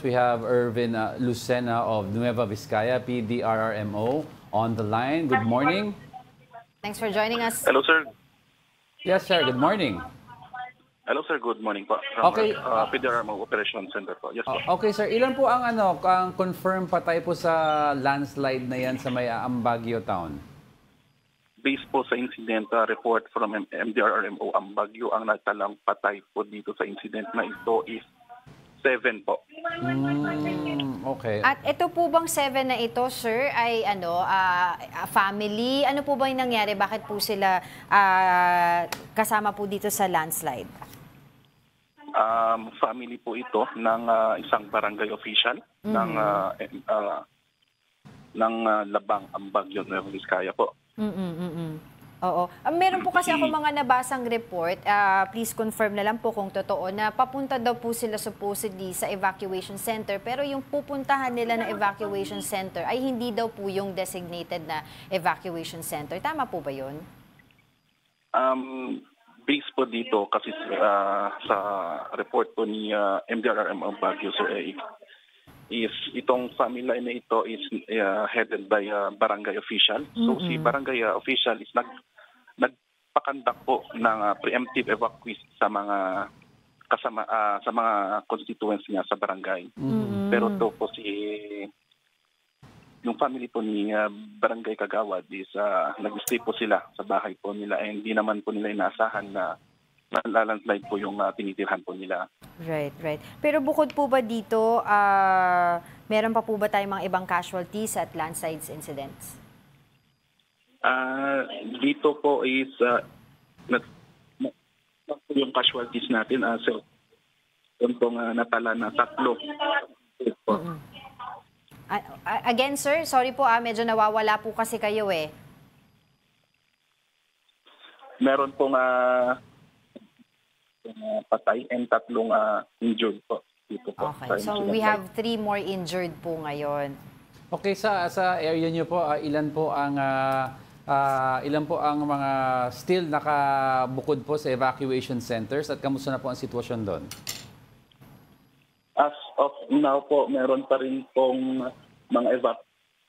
We have Irvin Lucena of Nueva Vizcaya, PDRRMO, on the line. Good morning. Thanks for joining us. Hello, sir. Yes, sir. Good morning. Hello, sir. Good morning po. From Okay. PDRMO Operation Center po. Yes po. Okay, sir. Ilan po ang confirmed patay po sa landslide na yan sa may Baguio Town? Based po sa incident report from MDRRMO, ang Baguio ang nagtalang patay po dito sa incident na ito is 7 po. Okay. At ito po bang 7 na ito, sir, ay family? Ano po ba yung nangyari? Bakit po sila kasama po dito sa landslide? Family po ito ng isang barangay official ng Labang, Baguio, Nueva Vizcaya po. Oo. Meron po kasi ako mga nabasang report, please confirm na lang po kung totoo, na papunta daw po sila supposedly sa evacuation center, pero yung pupuntahan nila na evacuation center ay hindi daw po yung designated na evacuation center. Tama po ba yun? Base po dito kasi sa report po ni MDRRMO Baguio, sir, is itong family na ito is headed by barangay official. So si barangay official is nagpakandak po ng preemptive evacuees sa mga kasama sa mga constituents niya sa barangay. Pero to po yung family po ni Barangay Kagawad is nag-stay po sila sa bahay po nila, and hindi naman po nila inaasahan na landslide po yung tinitirhan po nila. Right. Pero bukod po ba dito, meron pa po ba tayong mga ibang casualties at landslides incidents? Dito po is yung casualties natin. So, yung pong natala na 3. Again, sir, sorry po, medyo nawawala po kasi kayo eh. Meron pong patay and 3 injured po dito po. Okay, so we have 3 more injured po ngayon. Okay, sa area niyo po, ilan po ang mga still nakabukod po sa evacuation centers, at kamusta na po ang sitwasyon doon? As of now po, meron pa rin pong mga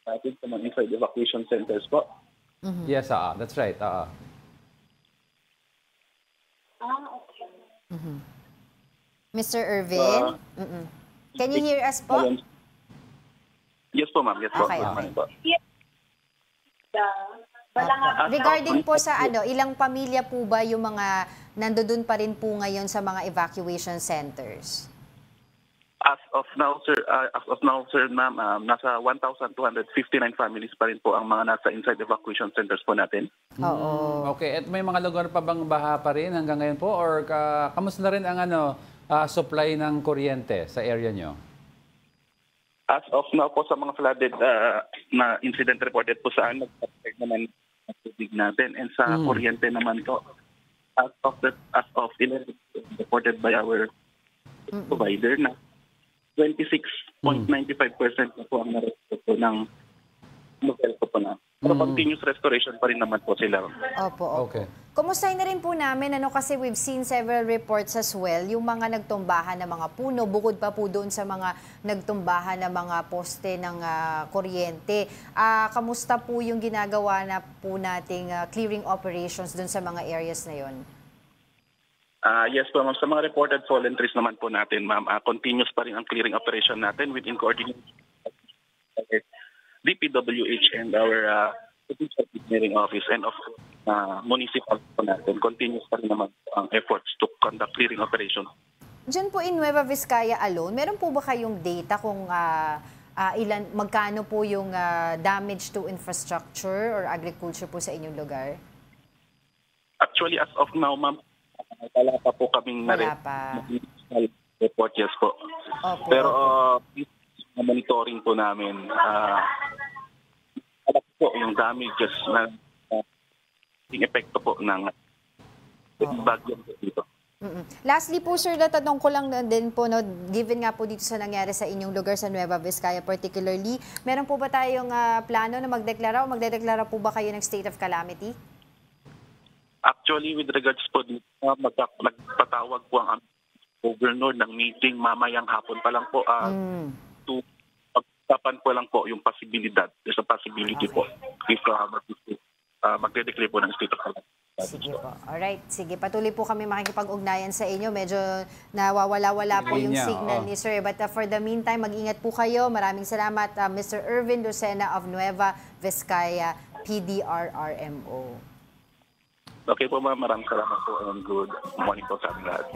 natin sa mga inside evacuation centers po. Yes, that's right. Mr. Irvin? Can you hear us po? Yes po, ma'am. Yes po. Okay. Yes. Regarding po sa ilang pamilya po ba yung mga nandoon pa rin po ngayon sa mga evacuation centers? As of now, sir, ma'am, nasa 1,259 families pa rin po ang mga nasa inside evacuation centers po natin. Oo. Okay, at may mga lugar pa bang baha pa rin hanggang ngayon po, or kamusta na rin ang supply ng kuryente sa area nyo? As of now po, sa mga flooded na incident reported po saan, nag-affect naman ang tubig natin, and sa kuryente naman po, as of 11 reported by our provider na 26.95% na po ang na-restore po ng model po na. Pero continuous restoration pa rin naman po sila. Opo. Okay. Kumustahin na rin po namin, kasi we've seen several reports as well, yung mga nagtumbahan ng mga puno, bukod pa po doon sa mga nagtumbahan ng mga poste ng kuryente. Kamusta po yung ginagawa na po nating clearing operations doon sa mga areas na yon? Yes po, ma'am. Sa mga reported fallen trees naman po natin, ma'am, continuous pa rin ang clearing operation natin within coordination DPWH and our Provincial Engineering Office, and of municipal po natin. Continuous pa rin naman ang efforts to conduct clearing operation. Diyan po in Nueva Vizcaya alone, meron po ba kayong data kung magkano po yung damage to infrastructure or agriculture po sa inyong lugar? Actually, as of now, ma'am, wala pa po kaming report, yes po. Opo. Pero monitoring po namin, alam po yung damages na yung epekto po ng bagyo dito. Lastly po, sir, natanong ko lang din po, given nga po dito sa nangyari sa inyong lugar sa Nueva Vizcaya particularly, meron po ba tayong plano na magdeklara o magdedeklara po ba kayo ng state of calamity? Actually, with regards po dito, magpatawag po ang governor ng meeting mamayang hapon pa lang po to pagtapan po lang po yung possibility. There's a possibility po if magde-declare po ng state of alarm. Sige po. Alright. Sige, patuloy po kami makikipag-ugnayan sa inyo. Medyo nawawala-wala po yung Linya, signal ni Sir. But for the meantime, mag-ingat po kayo. Maraming salamat, Mr. Irvin Lucena of Nueva Vizcaya, PDRRMO. Okay po ma'am, maraming salamat po and good morning po sa ating lahat.